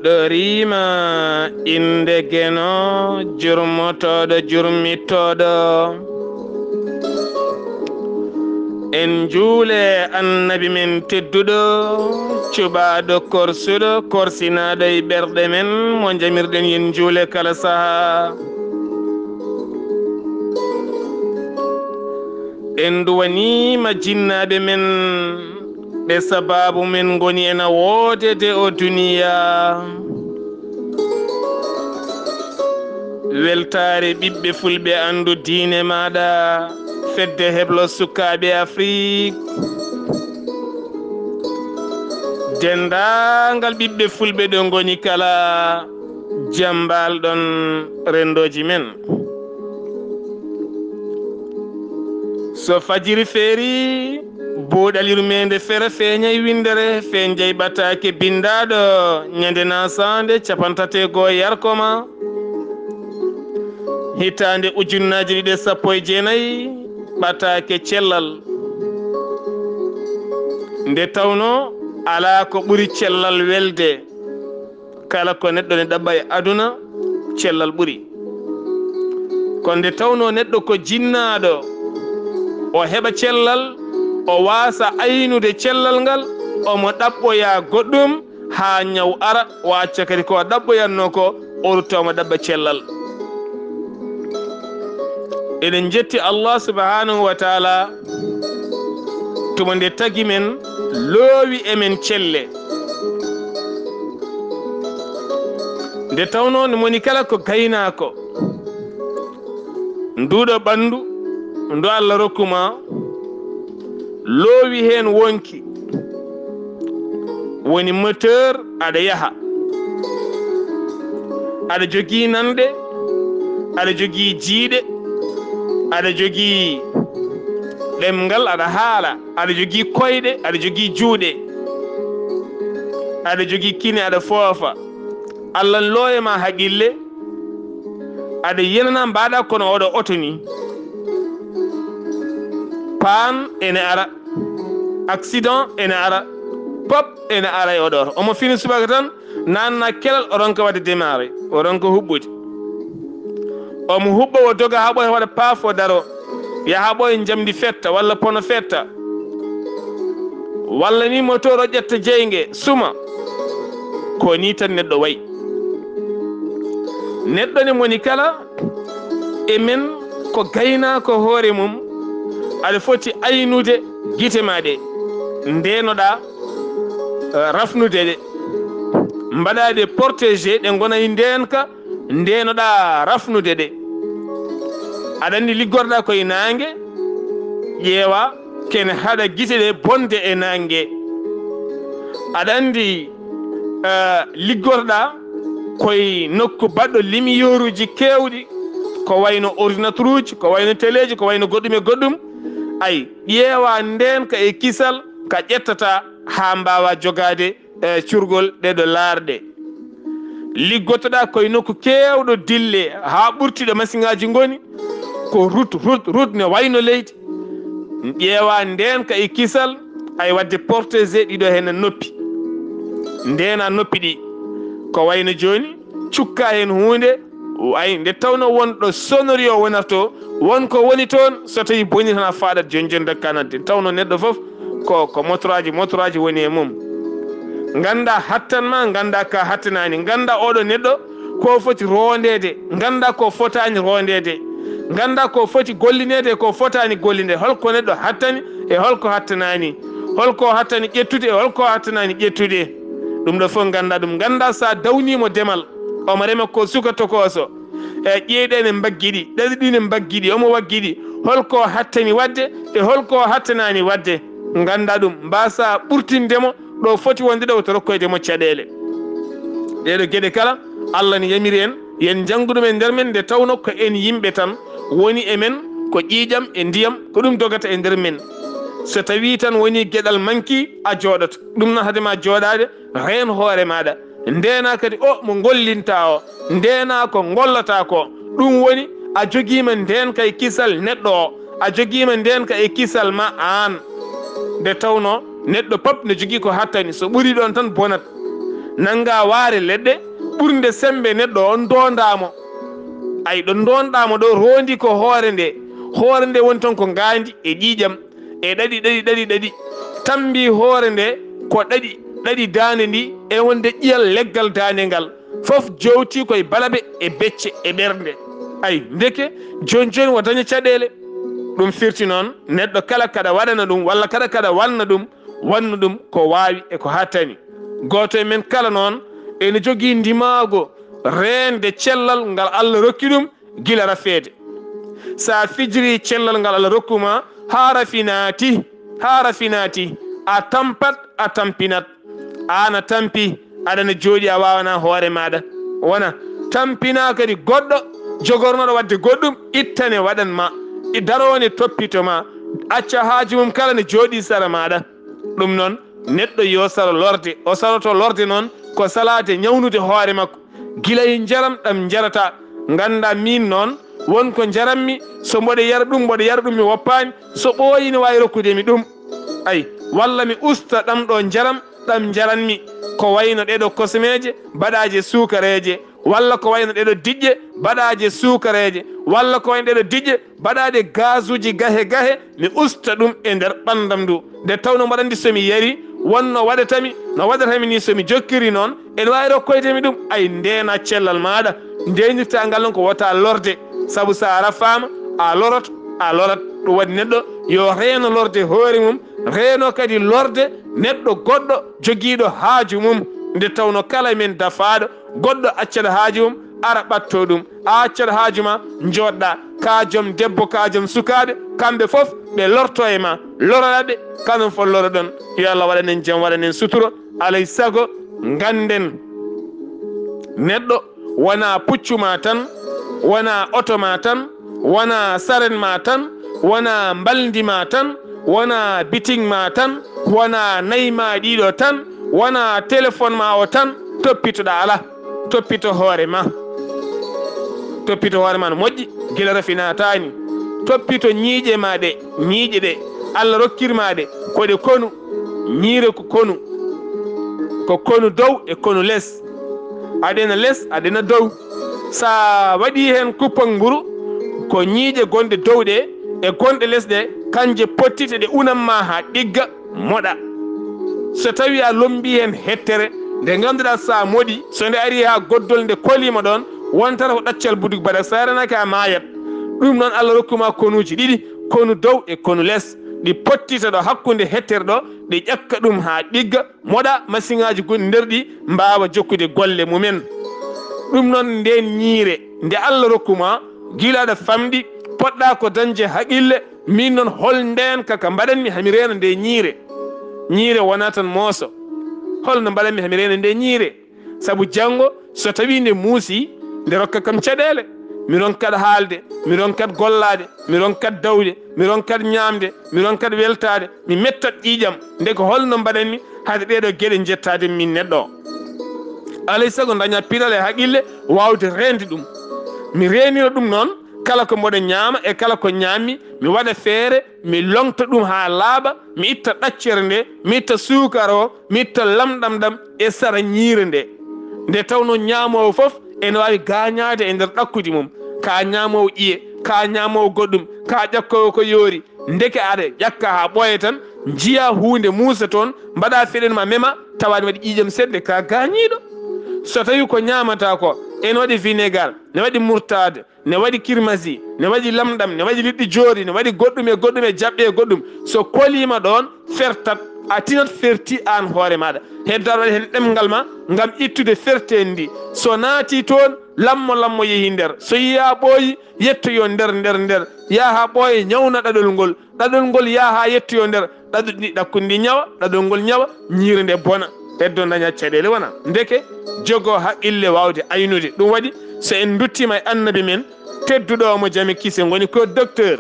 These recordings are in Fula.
fuɗɗorima inde geno jurmotoɗo jurmittoɗo en juule annabi men tedduɗo cuɓaɗo korsuɗo korsinaɗo e ɓerɗe men mo jamirɗen yen juule kala saaha en duwanima jinnaɓe men ɓe sababu men goni ena woodede o duniya weltare ɓiɓɓe fulɓe andu diine maɗa fedde heblo sukaɓe Afrique dendagal ɓiɓɓe fulɓe ɗo goni kala jambal ɗon rendoji men so fajiri feeri boɗal yurmede fere feeñay windere fe jeyɓatake bindaɗo ñande nasande capantate go yarkoma hitande ujunnaji ɗiɗi sappo e jeenayyi ɓatake cellal nde tawno ala ko ɓuri cellal welde kala ko neɗɗo ne ɗaɓɓa e aduna cellal ɓuri ko nde tawno neɗɗo ko jinnaɗo o heɓa cellal o wasa aynude cellal ngal omo ɗaɓɓoya goɗɗum ha ñaw ara o acca kadi ko ɗaɓɓoyanno ko o ruttoma ɗaɓɓa cellal eɗen jetti Allah subhanahu wa taala tuma nde tagi men loowi emen celle nde tawno no moni kala ko gaynako nduɗo ɓandu ndo Allah rokkuma loowi hen wonki woni moteur aɗa yaha aɗa jogii nande aɗa jogii jiiɗe aɗa jogii ɗemgal aɗa haala aɗa jogii koyɗe aɗa jogii juuɗe aɗa jogii kine aɗa foofa Allah looyema haqille aɗa yenana mbaɗa kono oɗo oto ni paan ene ara accident ene ara pop ene ara e oɗo oto omo fini subaka tan nanna kelal o ronka wadde démarré o ronka huɓɓude omo huɓɓa o doga ha ɓoye waɗa paafo daro yaha ɓoye jamdi fetta walla pono fetta walla ni moteur o ƴetta jeygue suma ko ni tan neɗɗo wayi neɗɗo ne moni kala e men ko gaynako hoore mum aɗa foti aynude guite ma ɗe ndenoɗa rafnude ɗe mbaɗade protégé ɗe gonayi ndenka ndenoɗa rafnude ɗe aɗa andi liggorɗa koye nangue ƴeewa kene haɗa guite ɗe bonde e nangue aɗa andi liggorɗa koye nokku baɗɗo lumière uji kewɗi ko wayno ordinateur uji ko wayno téléji ko wayno goɗɗum e goɗɗum ay ƴeewa ndenka e kisal ka ƴettata ha mbawa jogade curgol ɗeɗo laarɗe liggotoɗa koye nokku kewɗo dille ha ɓurtiɗo machine ngaji goni ko route ne wayno leydi ƴeewa ndenka e kisal ay wadde protégé ɗiɗo hen noppi ndena noppi ɗi ko wayno joni cukka hen hunde ay nde tawno wonɗo sonori o wonarto wonko woni toon so tawi boni tan a faɗat joni joni dakkanante tawno neɗɗo foof ko motoraji woni e mum ganda hattanma ganda ka hattanani ganda oɗo neɗɗo ko foti rondede ganda ko fotani rondede ganda ko foti gollinede ko fotani gollinde holko neɗɗo hattani e holko hattanani holko hattani ƴettude e holko hattanani ƴettude ɗum ɗo fof ganda ɗum ganda sa dawnimo demal omo rema ko suka tokoso e ƴeeɗe ne mbaggiɗi ɗaɗi ɗi ne mbaggiɗi omo waggiɗi holko hattani wadde e holko hattanani wadde ganda ɗum mbasa ɓurtindemo ɗo foti wonde ɗo to rokkoydemo caɗele ɗeɗo gueɗe kala Allah ne yamiri en yen jangguɗum e nder men nde tawno ko en yimɓe tan woni e men ko ƴiƴam e ndiyam ko ɗum dogata e nder men so tawi tan woni gueɗal manki a jooɗoto ɗum noon haadema jooɗade reen hoore maɗa ndena kadi o mo gollinta o ndena ko gollata ko ɗum woni a joguima ndenka e kisal neɗɗo o a joguima ndenka e kisal ma an nde tawno neɗɗo pop ne jogui ko hattani so ɓuuri ɗon tan bonat nanga waare leɗɗe ɓurde sembe neɗɗo on dondamo ay ɗo donɗamo ɗo rondi ko hoore nde woni ton ko gandi e ƴiƴam e ɗaɗi tambi hoore nde ko ɗaɗi dande ndi e wonde ƴiyal leggal dande ngal fof jowti koye balaɓe e becce e ɓernde ay ndeke joni wo daña caɗele ɗum firti noon neɗɗo kala kaɗa waɗana ɗum walla kala kaɗa wanna ɗum wannu ɗum ko wawi e ko hattani goto e men kala noon ene jogui ndimago rende cellal ngal Allah rokki ɗum gila rafede sa fijiri cellal ngal Allah rokkuma ha rafinati a tampat a tampinat ana tampi aɗana jooɗi a wawana hoore maɗa wona tampina kadi goɗɗo jogornoɗo wadde goɗɗum ittane waɗanma darone toppito ma acca haaji mum kala ne jooɗi sara maɗa ɗum noon neɗɗo yo sara lorde o saroto lorde noon ko salade ñawnude hoore makko gila e jaram ɗam jarata ganda min noon wonko jaranmi so mboɗo yara ɗum mi woppani so ɓooyi ne wawi rokkudemi ɗum ay walla mi usta ɗam ɗo jaram ɗam jaranmi ko wayno ɗeɗo kosemeje baɗaje sukareje walla ko wayno ɗeɗo diƴƴe baɗaje sukareje walla ko wayno ɗeɗo diƴƴe baɗade gazuji gahe mi usta ɗum e nder ɓandam ndu nde tawno mbaɗa andi somi yari wonno waɗatami no waɗatami ni somi jokkiri noon ene wawi rokkoydemi ɗum ay ndena cellal maɗa ndenirta ngal noon ko wota lorde saabu sa rafama a lorat ɗum waɗi neɗɗo yo reeno lorde hoore mum reeno kadi lorde neɗɗo goɗɗo joguiɗo haaju mum nde tawno kala men dafaɗo goɗɗo accat haaju mum ara ɓatto ɗum a accat haaju ma joɗɗa ka joom debbo ka joom sukaɓe kamɓe foof ɓe lorto e ma loroɗaɓe kanon fo loroɗon yo Allah waɗanen jaam waɗanen suturo alay saago ganden neɗɗo wona puccuma tan wona oto ma tan wona saren ma tan wona mbaldi ma tan wona biting ma tan wona nayi ma ɗiɗo tan wona téléphone ma o tan toppitoɗa ala toppito hoore ma no moƴƴi gila rafinatani toppito ñiiƴe ma ɗe Allah rokkirma ɗe koɗe konu ñiire ko konu dow e konu less aɗena less aɗena dow sa waɗi hen kuppon mburu ko ñiiƴe gonɗe dow ɗe e gonɗe less ɗe kanje pottite ɗe unanma ha ɗigga moɗa so tawi a lombi hen hettere nde ganduɗa sa moɗi so nde ari ha goddol nde kolima ɗon wontata ko ɗaccal buduk baɗa sa yaranake a mayat ɗum noon Allah rokkuma konuji ɗiɗi konu dow e konu less ɗi pottita ɗo hakkude hettere ɗo ɗi ƴakka ɗum ha ɗigga moɗa machine aji gonɗi nder ɗi mbawa jokkude golle mumen ɗum noon nden ñiire nde Allah rokkuma gilaɗo famɗi poɗɗa ko dañde haqille min noon hol nden kaka mbaɗanmi hami reena nde ñiire wona tan mooso holno mbaɗanmi hami reena nde ñiire saabu janggo so tawi nde muusi nde rokka kam caɗele mi ronkat haalde mi ronkat gollade mi ronkat dawde mi ronkat ñamde mi ronkat weltade mi mettat ƴiƴam nde ko holno mbaɗanmi hade ɗeɗo gueɗe jettade min neɗɗo o alay saago daña piɗal e haqille wawde rende ɗum mi renino ɗum noon kala ko mboɗo ñaama e kala ko ñammi mi waɗa feere mi longta ɗum ha laaɓa mi itta ɗaccere nde mi itta sukara o mi itta lamɗam ɗam e sara ñiire nde tawno ñamowo foof ene wawi gañade e nder ɗakkude mum ka ñamowo ƴiye ka ñamowo goɗɗum ka ƴakkowo ko yoori ndeke aɗa ƴakka ha ɓooya tan jiya hunde muusa toon mbaɗa feɗen ma mema tawani waɗi ƴiƴam seɗɗe ka gañiɗo so tawi ko ñamata ko ene waɗi vinaigre ne waɗi murtade ne waɗi kirmasi ne waɗi lamɗam ne waɗi liɗɗi joori ne waɗi goɗɗum e jaɓɓe e goɗɗum so kolima ɗon fertat a tinat ferti an hoore maɗa heddar waɗi hen ɗemgal ma gam ittude fertedi ndi so naati toon lammo yeehi nder so yiya ɓooyi yettoyo nder yaha ɓooye ñawna ɗaɗol ngol yaha yettoyo nder ɗakkude ndi ñawa ɗaɗol ngol ñawa ñiire nde bona heddo daña caɗele wona ndeke jogo haqqille wawde aynude ɗum waɗi so en duttima e annabi men tedduɗo mo jami kise goni ko docteur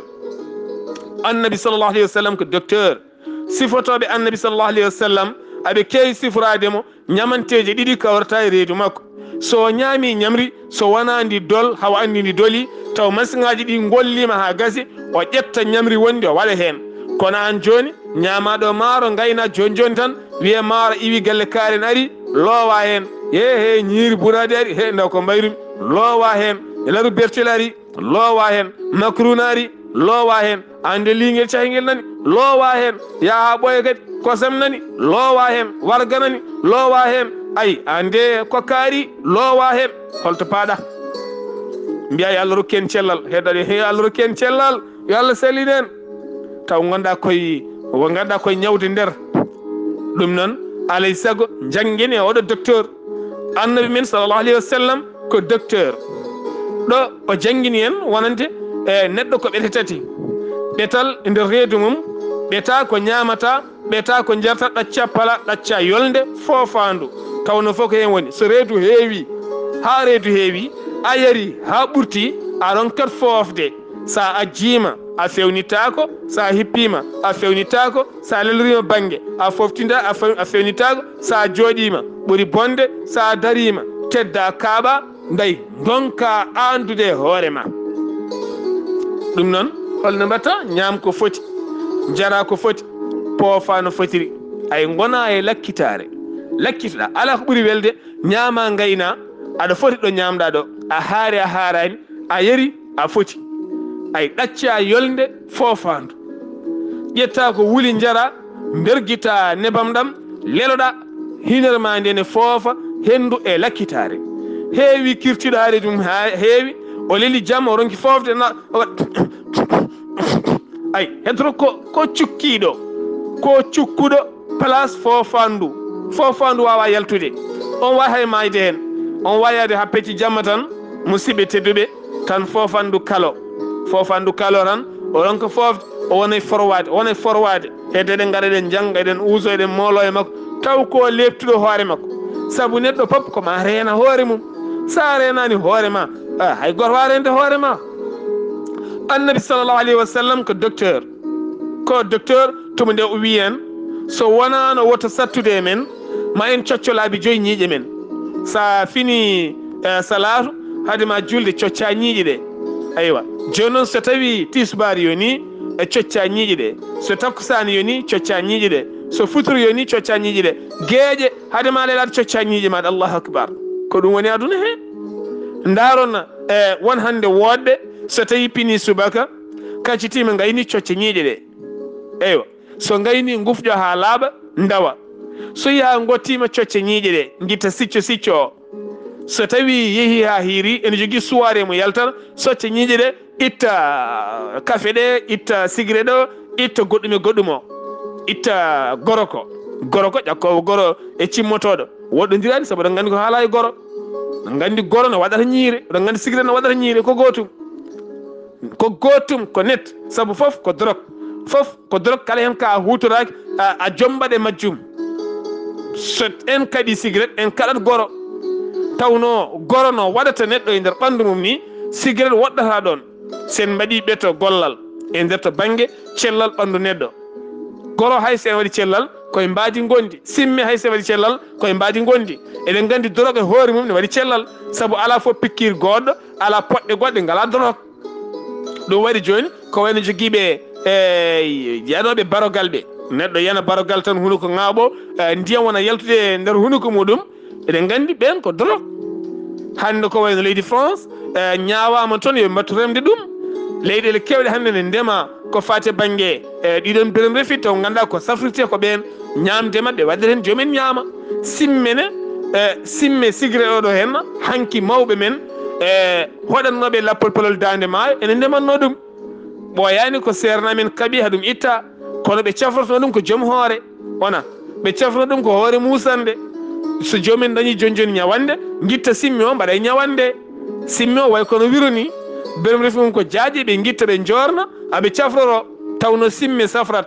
annabi sallllahu alayhi wa sallam ko docteur sifotoɓe annabi sallllahu alayhi wa sallam aɓe kewi siforademo ñamanteje ɗiɗi kawrata e reedu makko so ñaami ñamri so wonandi dol hawa andi ndi dooli taw masiŋaji ɗi gollima ha gasi o ƴetta ñamri wonde o waɗa hen kono an joni ñamaɗo maaro gayna joni tan wiye maaro iwi galle kaaren ari loowa hen he ñiiri buradi ari he ndaw ko mbayrumi loowa hen laru bertelari loowa hen macronari loowa hen ande liŋel cahingel nani loowa hen yaha ɓoya kadi kosam nani loowa hen warga nani loowa hen ay ande kokkari loowa hen holto paaɗa mbiya yo Allah rokken cellal heɗaɗe he Allah rokken cellal yo Allah sellinen taw ganduɗa koye ñawde nder ɗum noon alay saago jangguen e oɗo docteur annabi men sallallahu alayhi wa sallam ko docteur ɗo o janggini en wonande e neɗɗo ko ɓete tati ɓetal e nder reedu mum ɓeta ko ñamata ɓeta ko jarta ɗacca pala ɗacca yolde fofandu tawno fof ko hen woni so reedu heewi ha reedu heewi a yari ha ɓurti aɗon kat foofde sa ajjima a fewnitako sa hippima a fewnitako sa lelorima banggue a foftinda a fewnitako sa jooɗima ɓuuri bonde sa darima tedda kaaɓa dayi donka andude hoorema ɗum noon holno mbatta ñaam ko foti jara ko foti poofa no fotiri ay gona e lakkitare lakkitoɗa ala ko ɓuuri welde ñaama gayna aɗa foti ɗo ñamɗa ɗo a haari a haarani a yari a foti ay ɗacca yolde foofandu ƴetta ko wuli jara bergita nebam ɗam leloɗa hinere ma nde ne foofa hendu e lakkitare heewi kirtiɗo haari ɗum ha heewi o leli jamma o ronki foofde na ay hedoro ko cukkiɗo ko cukkuɗo place foofandu wawa yaltude on wawi hay mayde hen on wayade ha pecci jamma tan musidɓe tedduɓe tan foofandu kalo tan o ronka foofde o wonay forwade hedde eɗen gaɗa eɗen jangga eɗen uuso eɗen moolo e makko taw ko lebtuɗo hoore makko saabu neɗɗo pop koma reena hoore mum sa renani hoore ma hay goto wa rende hoore ma annabi sallallahu alayhi wa sallam ko docteur tomo nde o wi en so wonano woto sattude men ma en cocco laabi 5 ñiiƴe men sa fini salatu hadema julde cocca ñiiƴe ɗe aywa joni noon so tawi tisbari yoni e cocca ñiiƴe ɗe so takkusani yoni cocca ñiiƴe ɗe so futuro yoni cocca ñiiƴe ɗe gueeƴe hadema lelade cocca ñiiƴe maɗa allahu akbar ko ɗum woni aduna he daronna won hande woɗɗe so tawi pini subaka kaccitima gayni cocce ñiiƴe ɗe eywa so gayni gufƴo ha laaɓa dawa so yaha gottima cocce ñiiƴe ɗe guitta sicco o so tawi yeehi ha hiiri ene jogui suware mo yaltata socce ñiiƴe ɗe itta café ɗe itta cigarette o itta goɗɗum o itta goro ko ƴakkowo goro e cimmotoɗo woɗɗodirani saabu ɗon gandi ko haala e goro ɗon gandi goro no waɗata ñiire ɗon gandi cigarette no waɗata ñiire ko gotum ko net saabu fof ko drogue kala hen ka hutoraki a jombaɗe majjum so en kadi cigarette en kaɗat goro tawno goro no waɗata neɗɗo e nder ɓandu mum ni cigarette woɗɗata ɗon sen mbaɗi ɓeto gollal e nder to banggue cellal ɓandu neɗɗo goro hay sen waɗi cellal koye mbadi gondi simme hay sen waɗi cellal koye mbadi gondi eɗen gandi drogue e hoore mum ne waɗi cellal saabu ala fof pikkir goɗɗo ala poɗɗe goɗɗe ngala drogue ɗum waɗi joni ko wayno joguiɓe yanoɓe barogal ɓe neɗɗo yana barogal tan hunuko ŋaaɓo ndiyam wona yaltude e nder hunuko muɗum eɗen gandi ɓen ko drogue hande ko wayno leydi France ñawama toon yo mbattu remde ɗum leyɗele kewɗe hande ne ndema ko fate banggue ɗiɗon berem refi taw ganduɗa ko safrite ko ɓen ñamde mabɓe waɗat hen jomumen ñaama simme cigarette oɗo hen hanki mawɓe men hoɗannoɓe lappol polol dande maayo ene ndemanno ɗum ɓoyani ko serna men kaaɓi haɗum itta kono ɓe cafroto ɗum ko joom hoore wona ɓe cafroto ɗum ko hoore musande so jomumen dañi joni ñawande guitta simme o mbaɗa e ñawande simme o way kono wironi berem refi mum ko jaaji ɓe guitta ɓe jorna aɓe cafroro tawno simme safrat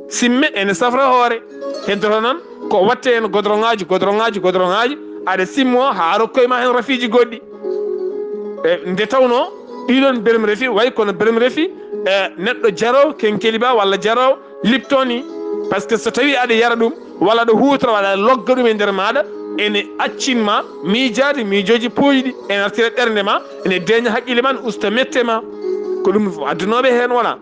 simme ene safra hoore heddoto noon ko watte hen godron ngaji aɗa simme o ha rokkoyma hen rafiji goɗɗi nde tawno ɗiɗon berem refi way kono berem refi neɗɗo jarowo kenkeliba walla jarowo liptoni par ce que so tawi aɗa yara ɗum walla aɗa hutora walla aɗa logga ɗum e nder maɗa ene accinma miijade miijoji pooyiɗi ene artira ɓernde ma ene deeña haqqille ma ne usta mette ma ko ɗum addunoɓe hen wona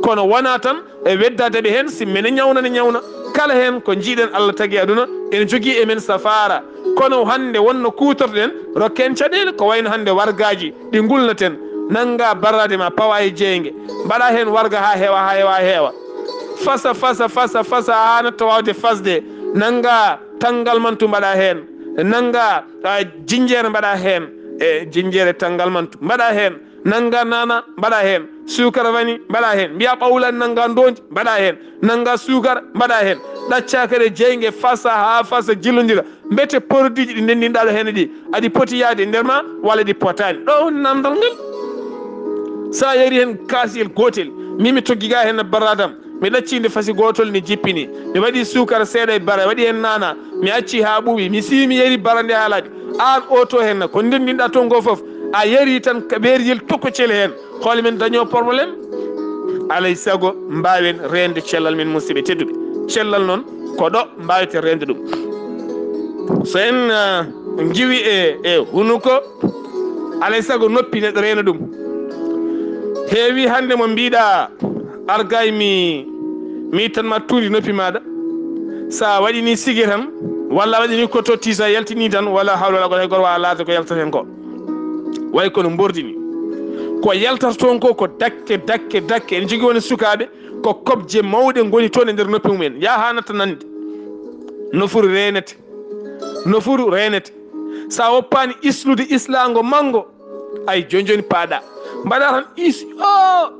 kono wona tan e weddade ɓe hen si mene ñawna ne ñawna kala hen ko jiiɗen Allah tagui aduna ene jogui emen safara kono hande wonno kutorɗen rokken caɗele ko wayno hande wargaji ɗi gulnaten nanga barrade ma pawa e jeeygue mbaɗa hen warga ha heewa fasa ha natta wawde fasde nanga tangal mantu mbaɗa hen nanga jinjere mbaɗa hen e jinjere tangal mantu mbaɗa hen nanga nana mbaɗa hen sukara wani mbaɗa hen mbiya ɓawlan nanga dondi mbaɗa hen nanga sukara mbaɗa hen ɗacca kadi jeeygue fasa jillodira mbete produit ji ɗi ndendinɗaɗo hen ɗi aɗi poti yaade nder ma walla ɗi potani ɗo woni namdal ngal sa yari hen kasiyel gotel mimi toggiga hen baradam mi ɗaccinde fasi gotol ni jippini mi waɗi sukara seeɗa e bara waɗi hen nana mi acci ha ɓuuɓi mi simi yari bara nde haalade an oto hen ko ndendinɗa ton go foof a yari tan ɓeeriyel tokkocel hen hoole men daño probléme alay saago mbawen rende cellal men musidɓe tedduɓe cellal noon ko ɗo mbawete rende ɗum so en jiwi e hunuko alay saago noppi neɗɗo reena ɗum heewi hande mo mbiɗa argay mi tanma tuudi noppi maɗa sa waɗini sigue tan walla waɗini ko totti sa yaltini tan walla hawla wala goto hay goto wawa laade ko yaltata hen ko way kono mbordini ko yaltata toon ko dakke ene jogui woni sukaɓe ko kobje mawɗe goni toon e nder noppi mumen ya ha natta nande nofuru renete sa woppani islude islago mango ay joni paaɗa mbaɗa tan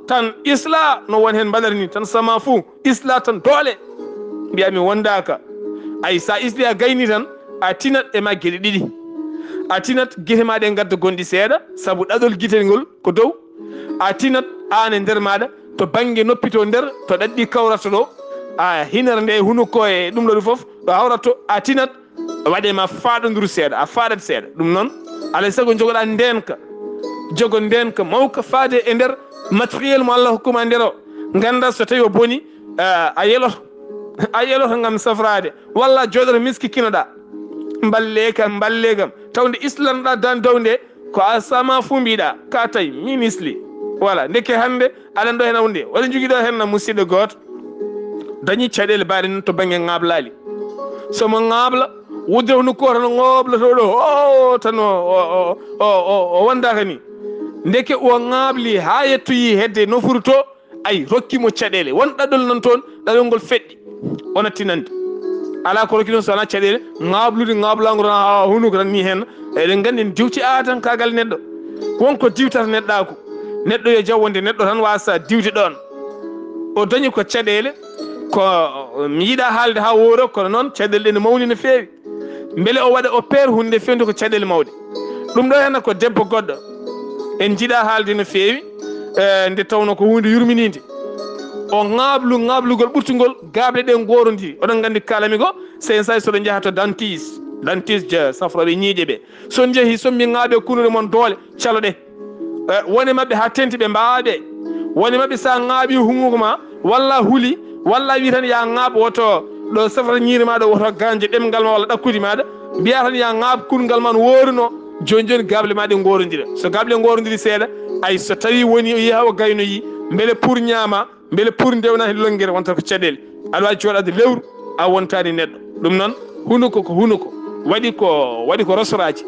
tan isla no won hen mbaɗata ni tan sama fou isla tan doole mbiyami wondaka ay sa isli a gayni tan a tinat e ma gueɗe ɗiɗi a tinat guite maɗa e gadda gonɗi seeɗa saabu ɗaɗol guitel ngol ko dow a tinat an e nder maɗa to banggue noppito nder to ɗaɗɗi kawrata ɗo a hinere nde hunuko e ɗum ɗo ɗum foof ɗo hawrato a tinat waɗema faɗodiru seeɗa a faɗat seeɗa ɗum noon alay saago jogoɗa jogo ndenka mawka faade e nder matériel mo Allah hokkuma nder o ganda so tawi o boni a yeloto gam safrade walla joɗoto miski kinoɗa mballe kam tawde islanɗa dan dow nde ko a sama fu mbiɗa ka tawi min isli voilà ndekke hande aɗan ɗo hen awde waɗa jogui ɗo hen musidɗo goto dañi caɗele mbaɗe noon to banggue ŋablali somo ŋabla wudde hono ko tan ŋobloto ɗo tan o wondaka ni ndeke o ŋaabli ha yettoyi hedde nofuru to ay rokkimo caɗele won ɗaɗol nan toon ɗaɗol ngol feɗɗi ona tinande ala ko rokki noon so wona caɗele ŋaablago tan ha hunuko tan ni hen eɗen gandi en diwti tan kagal neɗɗo wonko diwtata neɗɗako neɗɗo yo jawwonde neɗɗo tan wasa diwde ɗon o dañi ko caɗele ko mi yiiɗa haalde ha wooro kono noon caɗele ɗe ne mawni no feewi beele o waɗa o peere hunde fewde ko caɗele mawɗe ɗum ɗo hen ko debbo goɗɗo en jiiɗa haalde no feewi nde tawno ko hunde yurminide o ŋaablugol ɓurtugol gaaɓe ɗe gorodiri oɗon gandi kalami go sen say soɗo jaaha to dentiste safroɓe ñiiƴe ɓe son jeehi sombi ŋaaɓe kunude moon doole caloɗe woni mabɓe ha tenti ɓe mbaaɓe woni mabɓe sa ŋaaɓi hunnuko ma walla huuli walla wi tan ya ŋaaɓ woto ɗo safra ñiiri maɗa woto ganje ɗemgal ma walla ɗakkude maɗa mbiya tan ya ŋaaɓ kungal ma no woruno joni gable ma ɗe gorodira so gable gorodiri seeɗa ay so tawi woni o yi ha o gaynoyi beele pour ñaama beele pour ndewna hen longguere wonta ko caɗele aɗa wawi joɗade lewru a wontani neɗɗo ɗum noon hunuko ko hunuko waɗi ko rosoraji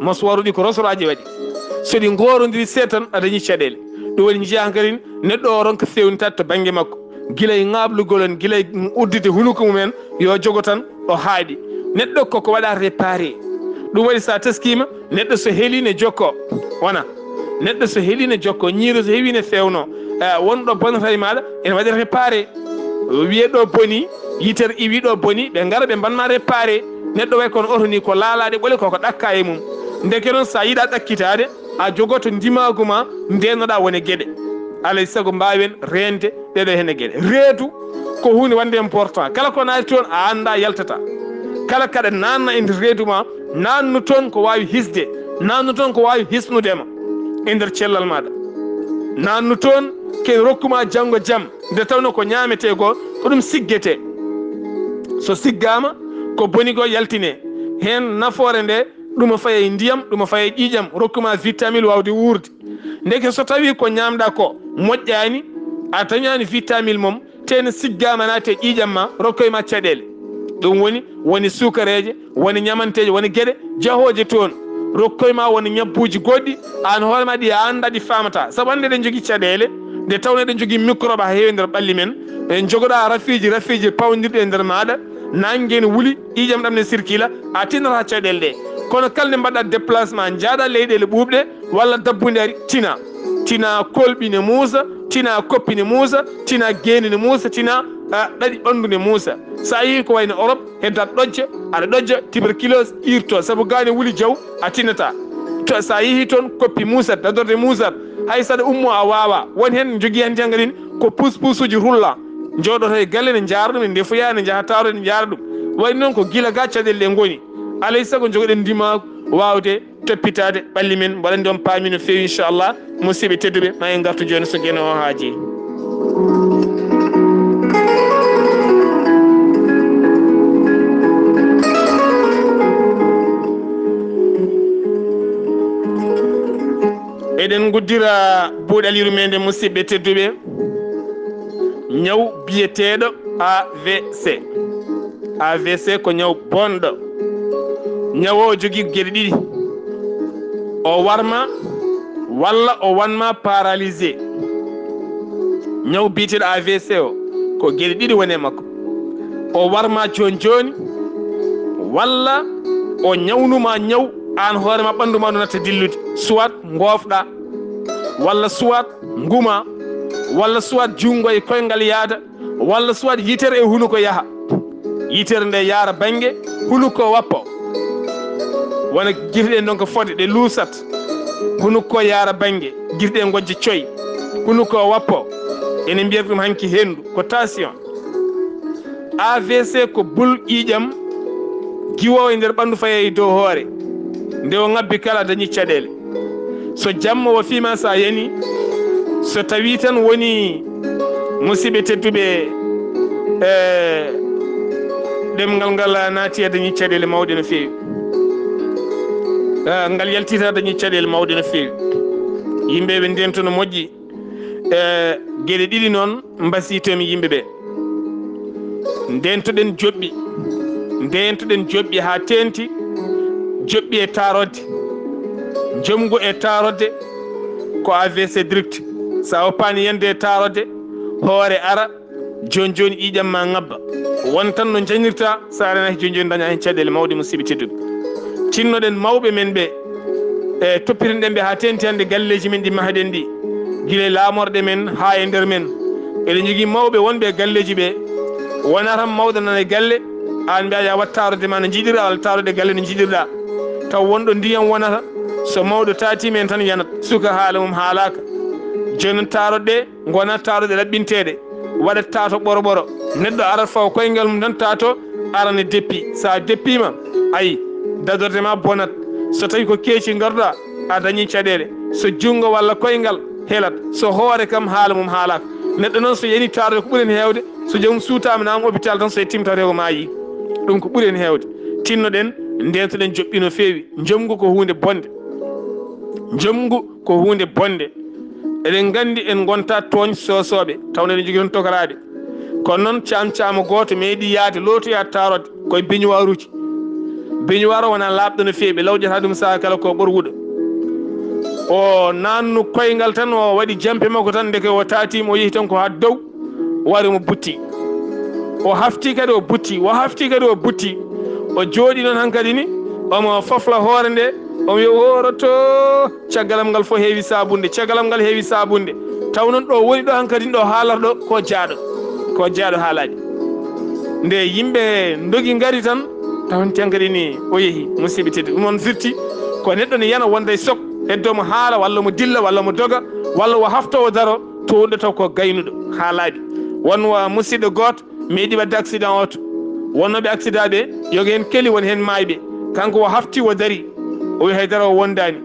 moswaruɗi ko rosoraji waɗi soɗi gorodiri seeɗa tan a dañi caɗele ɗum waɗi jiiya kadi neɗɗo o ronka fewnitade to banggue makko guilay ŋablugol en guilay uddude hunuko mumen yo jogo tan o haaɗi neɗɗo koko waɗa réparé ɗum waɗi sa teskima neɗɗo so heeline jokko wona neɗɗo so heeline jokko ñiiro so heewine fewno wonɗo bonnata e maɗa ene waɗi réparé wiye ɗo boni yitere iwi ɗo boni ɓe gara ɓe mbanma réparé neɗɗo way kono oto ni ko laalaɗe ɓole koko ɗakka e mum ndeke noon sa yiiɗa ɗakkitade a jogoto ndimagu ma ndenoɗa wone gueɗe alay saago mbawen rende ɗeɗo hen e gueɗe reedu ko hunde wande important kala ko naati toon a anda yaltata kala kaɗa nanna e nder reedu ma nannu toon ko wawi hisde nannu toon ko wawi hisnudema e nder cellal maɗa nannu toon ken rokkuma janggo jaam nde tawno ko ñamete go ko ɗum siggete so siggama ko boni go yaltine hen nafoore nde ɗuma faye ndiyam ɗuma faye ƴiƴam rokkuma vitamine wawde wuurde ndeke so tawi ko ñamɗa ko moƴƴani a tañani vitamine mom tene siggama nate ƴiƴam ma rokkoyma caɗele ɗum woni sukareje woni ñamanteje woni gueɗe jahoje toon rokkoyma woni ñabbuji goɗɗi an hoorema ɗi a anda ɗi famata saabu ande ɗen jogui caɗele nde tawno eɗen jogui microbe ha heewi nder ɓalli men en jogoɗa rafiji pawdirɗe e nder maɗa nangue ne wuuli ƴiƴam ɗam ne circula a tinata caɗele ɗe kono kala nde mbaɗɗa déplacement jaaɗa leyɗele ɓuuɓɗe walla dabbude ari tina kolɓi ne muusa tina koppi ne muusa tina geeni ne muusa tina ɗaɗi ɓandu ne muusa sa yeehi ko wayno Europe heddat ɗojja aɗa ɗojja tuberculose irto saabu gane wuuli jaw a tinata to sa yeehi toon koppi muusat dadorde muusat hay saɗa ummo a wawa woni hen jogui hen jangadin ko pousse uji rulla jooɗoto e galle ne jaara ɗum e ndefoya ne jaaha tawde ne jaara ɗum wayno noon ko guila ga caɗele ɗe goni alay saago jogoɗen ndima wawde toppitade ɓalli men mbaɗa ndi on paami no fewi inchallah musidɓe tedduɓe ma en gartu joni so gueno o haaji eɗen guddira buuɗaliru meɗen musidɓe tedduɓe ñaw biyeteɗo AVC ko ñaw bonɗo ñaw o jogui gueɗe ɗiɗi o warma walla o wanma paralysé ñaw biyeteɗo AVC o ko gueɗe ɗiɗi woni e makko o warma joni joni walla o ñawnuma ñaw an hoorema ɓanduma no natta dillude soit gofɗa walla soit nguma walla soit jungo e koyngal yaada walla soit yitere e hunuko yaaha yitere nde yaara banggue hunuko wappo wona guirɗe donc fode ɗe luusat hunuko yaara banggue guirɗe gojja coyi hunuko wappo ene mbiyata ɗum hanki hendu ko tension AVC ko bul ƴiƴam giwowo e nder ɓandu faye e dow hoore nde o ngabbi kala dañi caɗele so jamma o fima sa yani so tawi tan woni musidɓe tedduɓe ɗemgal ngal naati e dañi caɗele mawɗe no fewi ngal yaltita dañi caɗele mawɗe no fewi yimɓeɓe ndento no moƴƴi gueɗe ɗiɗi noon mbasitomi yimɓeɓe ndentoɗen joɓɓi ha tenti joɓɓi e tarodde jomgu e tarodde ko AVC direct sa woppani yande e tarodde hoore ara joni joni ƴiƴam ma ngabba won tan no jañirta sa renaki joni joni daña hen caɗele mawɗe musidɓe tedduɓe tinnoɗen mawɓe men ɓe e toppitiɗen ɓe ha tenti hande galleji men ɗi mahaɗen ɗi guila laamorɗe men ha e nder men eɗen jogui mawɓe wonɓe galleji ɓe wona tan mawɗo nana e galle an mbiya ya wat tarodde ma no jiiɗirɗa walla tarodde galle no jiiɗirɗa taw wonɗo ndiyam wonata so mawɗo taatimi en tan yanat suka haala mum haalaka joni noon taroɗɗe gona taroɗe laɓɓinteɗe waɗat tato ɓoro neɗɗo arat fawa koyngal mum tan tato arane deppi sa deppima ayi dadorde ma bonat so tawi ko keeci garɗa a dañi caɗele so jungo walla koyngal helat so hoore kam haala mum haalaka neɗɗo noon so yani tarode ko ɓuuri hen hewde so joomum suutama nama hôpital tan so e timtata ko maayi ɗum ko ɓuuri hen hewde tinnoɗen ndentoɗen joɓɓi no fewi jomgu ko hunde bonde eɗen gandi en gonta tooñ sosoɓe tawno eɗen jogui toon tokarade kono noon camcama goto meeɗi yaade lotoya tarode koye beñuwar uji beñuwar o wona laaɓɗo no fewi ɓe lawƴata ɗum saaha kala ko ɓor wuuɗo o nannu koyngal tan o waɗi jampe makko tan ndeke o tatima o yeehi tan ko ha dow wari mo butti o hafti kadi o butti o jooɗi noon hankkadi ni omo fofla hoore nde omo yo woroto caggalam ngal fo heewi sabunde taw noon ɗo woni ɗo hankkadi ɗo haalata ɗo ko jaaɗo haalaji nde yimɓe dogi ngari tan tawanti hankkadi ni o yeehi musidɓe teddi ɗum on firti ko neɗɗo ne yana wonda e sok heddomo haala walla mo dilla walla mo doga walla o hafta o daro to wonɗo taw ko gaynuɗo haalaji wonwa musidɗo goto meeɗi wadde accident oto wonnoɓe accident ɓe yoga hen keeli woni hen maayɓe kanko o hafti o dari o wi haydara o wondani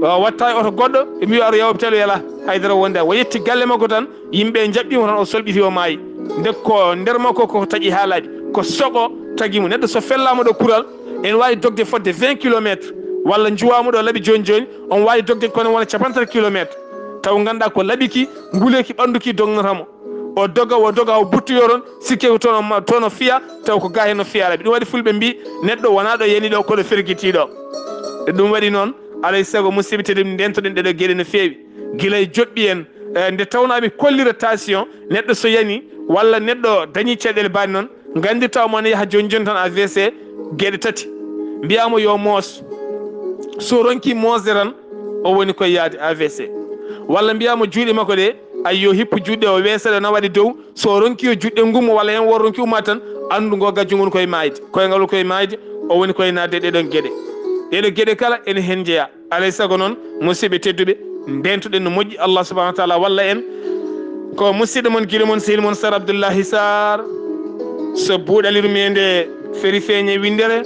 o watta e oto goɗɗo e mbi aɗa yawa hôpital o yala haydara o wondani o yetti galle makko tan yimɓe jaɓɓimo tan o solɓiti o maayi ndekko nder makko ko taaƴi haalaji ko sogo tagimo neɗɗo so fellama ɗo kural en wawi dogde fodde 20 kilométre walla juwamuɗo laaɓi joni joni on wawi dogde kono wona 50 kilométre taw ganduɗa ko laaɓiki nguleki ɓanduki dognotamo o doga o buttoyoron sikke ko tono fiya taw ko ga hen no fiya laaɓi ɗum waɗi fulɓe mbi neɗɗo wona ɗo yani ɗo koɗo ferguitiɗo ɗum waɗi noon alay saago musidɓe tedduɓe ndentoɗen ɗeɗo gueɗe no fewi guila e joɓɓi en nde tawnomi kollira tension neɗɗo so yani walla neɗɗo dañi caɗele baɗi noon gandi tawma ne yaaha joni joni tan AVC gueɗe tati mbiyamo yo moos so ronki mosde tan o woni koye yaade AVC walla mbiyamo juuɗe makko ɗe ay yo hippu juɗɗe o weesaɗe no waɗi dow so ronki o juɗɗe gummo walla hen wor ronki umma tan andu ngo gajjo ngon koye mayde koyengal koye mayde o woni koye nadde ɗeɗon gueɗe kala ene hen jeeya alay saago noon musidɓe tedduɓe ndentoɗen no moƴƴi Allah subahanahu wa taala walla en ko musidɗo moon guila moon sehil moon Sar Abdoullahi Sarr so buuɗalirmede feri feeñe windere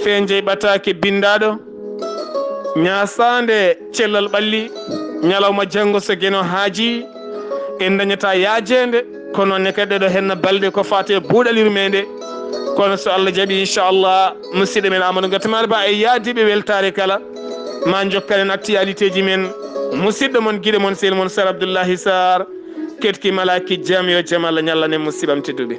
feeñje ɓatake bindaɗo ñasande cellal ɓalli ñalawma janggo so gueno haaji en dañata yaajede kono ne kadi ɗo henna balɗe ko fate buuɗalirmede kono so Allah jaaɓi inchallah musidɗo men Amadou Gatamane Ba e yaadiɓe weltare kala ma jokkalen actualité ji men musidɗo moon guiɗe moon sehil moon Sar Abdoullahi Sarr ketki malaki jaam yo jaam Allah ñallanen musibam tedduɓe